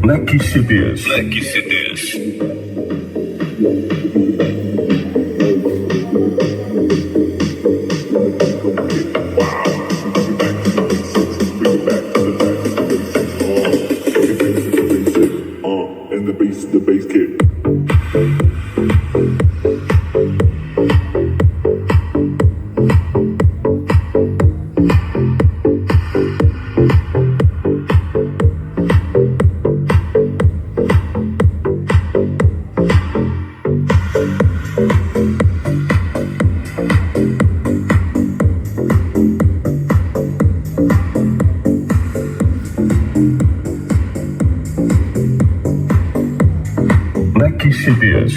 Black CDs. The bass kick.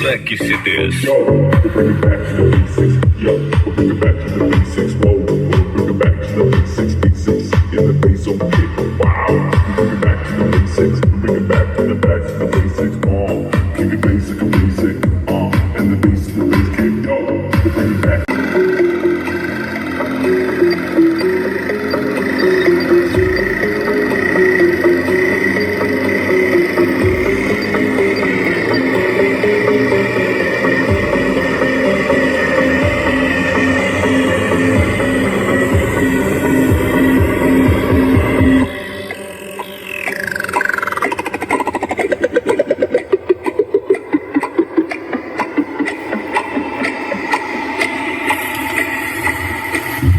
Black CDs. Yo, we'll bring it back to the basics. Yo, we'll bring it back to the basics. Whoa, we'll bring it back to the basics. Basics in the bass on kick. Wow, we'll bring it back to the basics. We'll bring it back to the basics. Keep it basic, and the bass kick. Yo, we'll bring it back.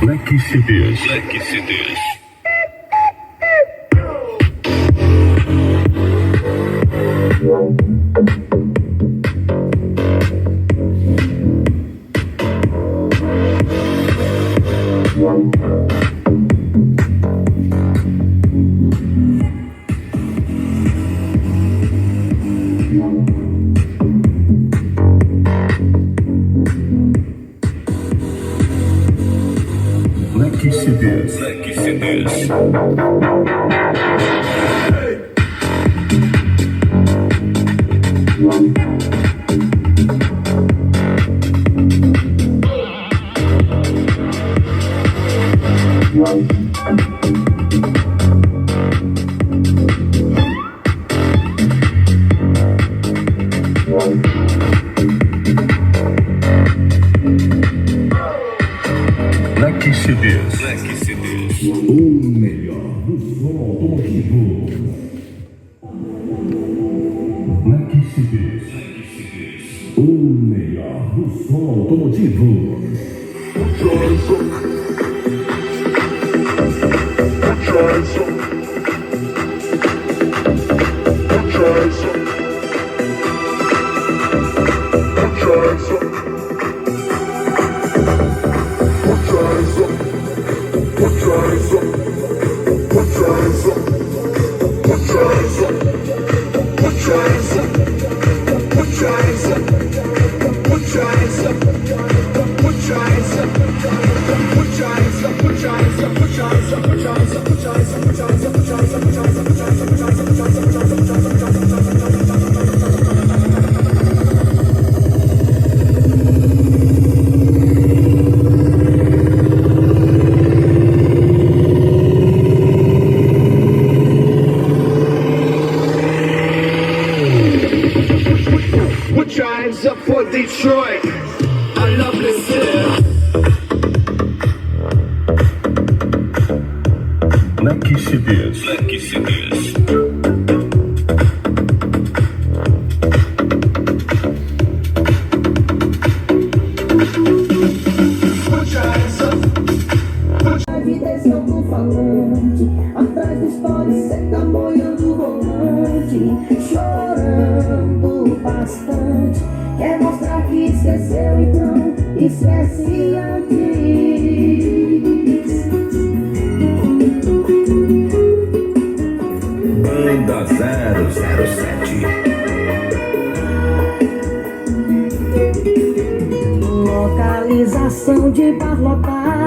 Black CDs. Black CDs. O melhor do som automotivo. Black CDs. O melhor do som automotivo. Drives up for Detroit. I love this city. Black CDs. A vida é seu alto-falante, atrás do história cê tá boiando o volante, chorando bastante. Quer mostrar que esqueceu, então esquece antes. Banda 007. Localização de bar lotado.